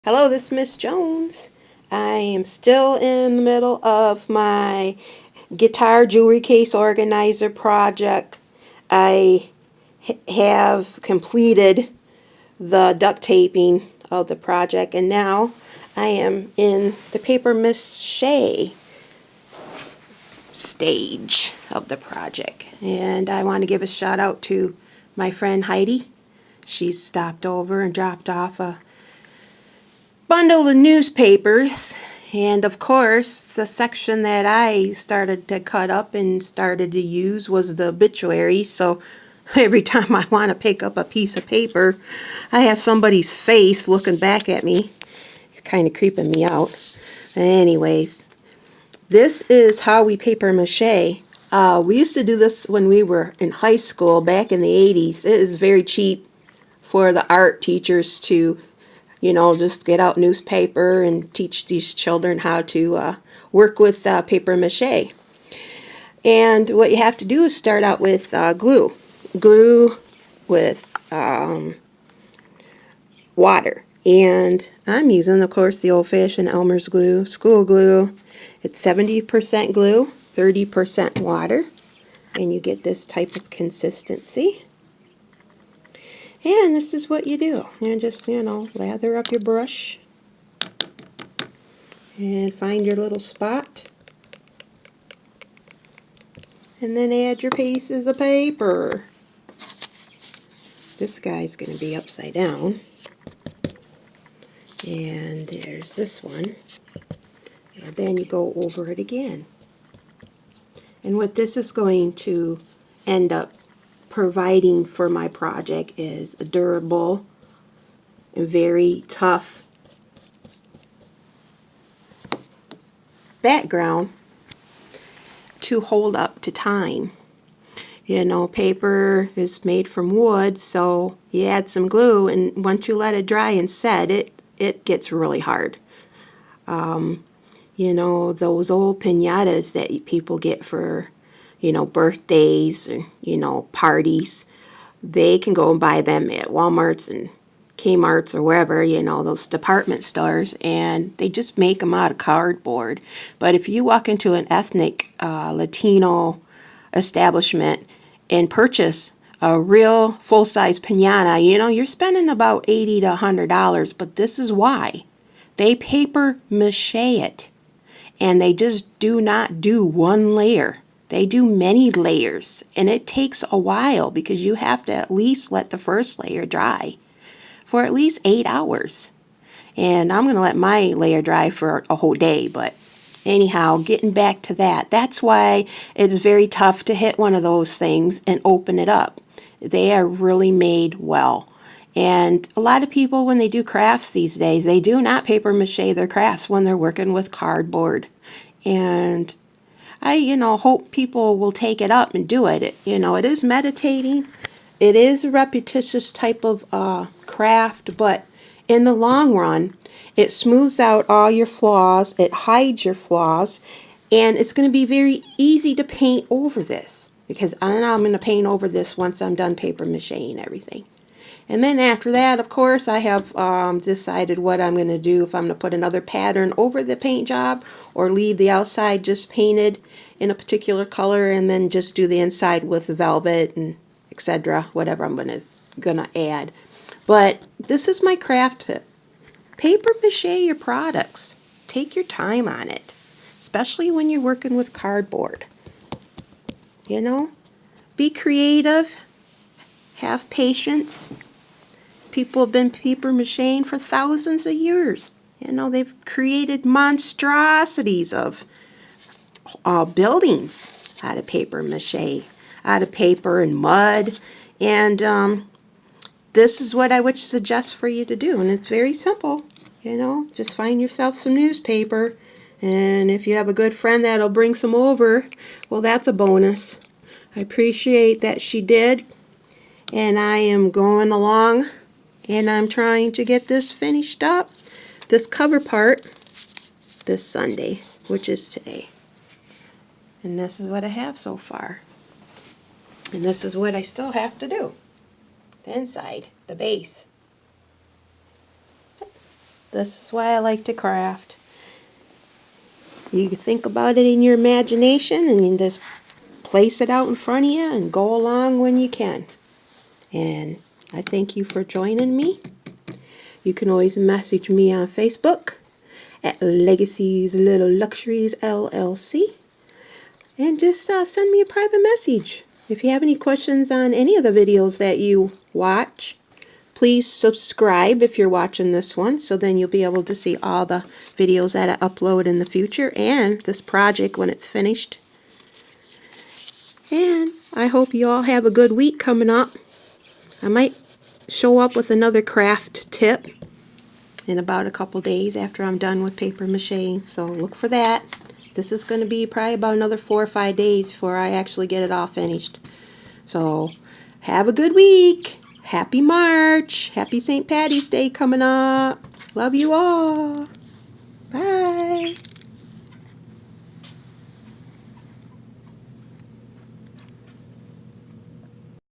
Hello, this is Miss Jones. I am still in the middle of my guitar jewelry case organizer project. I have completed the duct taping of the project, and now I am in the paper mache stage of the project. And I want to give a shout out to my friend Heidi. She stopped over and dropped off a bundle of newspapers, and of course the section that I started to cut up and started to use was the obituary. So every time I want to pick up a piece of paper, I have somebody's face looking back at me. It's kind of creeping me out. Anyways, this is how we paper mache. We used to do this when we were in high school back in the 80s. It is very cheap for the art teachers to just get out newspaper and teach these children how to work with paper mache. And what you have to do is start out with glue. Glue with water. And I'm using, of course, the old-fashioned Elmer's glue, school glue. It's 70% glue, 30% water. And you get this type of consistency. And this is what you do. You just, lather up your brush and find your little spot. And then add your pieces of paper. This guy's going to be upside down. And there's this one. And then you go over it again. And what this is going to end up providing for my project is a durable and very tough background to hold up to time. Paper is made from wood, so you add some glue, and once you let it dry and set, it gets really hard. Those old piñatas that people get for, birthdays and, parties, they can go and buy them at Walmart's and Kmart's or wherever, those department stores, and they just make them out of cardboard. But if you walk into an ethnic Latino establishment and purchase a real full-size piñata, you're spending about $80 to $100, but this is why. They paper mache it, and they just do not do one layer. They do many layers, and it takes a while because you have to at least let the first layer dry for at least 8 hours. And I'm going to let my layer dry for a whole day, but anyhow, getting back to that, that's why it is very tough to hit one of those things and open it up. They are really made well. And a lot of people, when they do crafts these days, they do not paper mache their crafts when they're working with cardboard. And I, hope people will take it up and do it. It is meditating. It is a repetitious type of craft, but in the long run, it smooths out all your flaws, it hides your flaws, and it's going to be very easy to paint over this, because I'm going to paint over this once I'm done paper macheing everything. And then after that, of course, I have decided what I'm going to do, if I'm going to put another pattern over the paint job or leave the outside just painted in a particular color and then just do the inside with velvet and etc., whatever I'm gonna add. But this is my craft tip. Paper mache your products. Take your time on it, especially when you're working with cardboard. Be creative, have patience. People have been paper macheing for thousands of years. They've created monstrosities of buildings out of paper mache, out of paper and mud. And this is what I would suggest for you to do. And it's very simple. Just find yourself some newspaper. And if you have a good friend that'll bring some over, well, that's a bonus. I appreciate that she did. And I am going along and I'm trying to get this finished up, this cover part, this Sunday, which is today. And this is what I have so far. And this is what I still have to do. The inside, the base. This is why I like to craft. You can think about it in your imagination and you just place it out in front of you and go along when you can. And I thank you for joining me. You can always message me on Facebook at Legacy's Little Luxuries LLC. And just send me a private message. If you have any questions on any of the videos that you watch, please subscribe if you're watching this one, so then you'll be able to see all the videos that I upload in the future and this project when it's finished. And I hope you all have a good week coming up. I might show up with another craft tip in about a couple days after I'm done with paper mache, so look for that. This is going to be probably about another 4 or 5 days before I actually get it all finished. So have a good week. Happy March. Happy St. Patty's Day coming up. Love you all.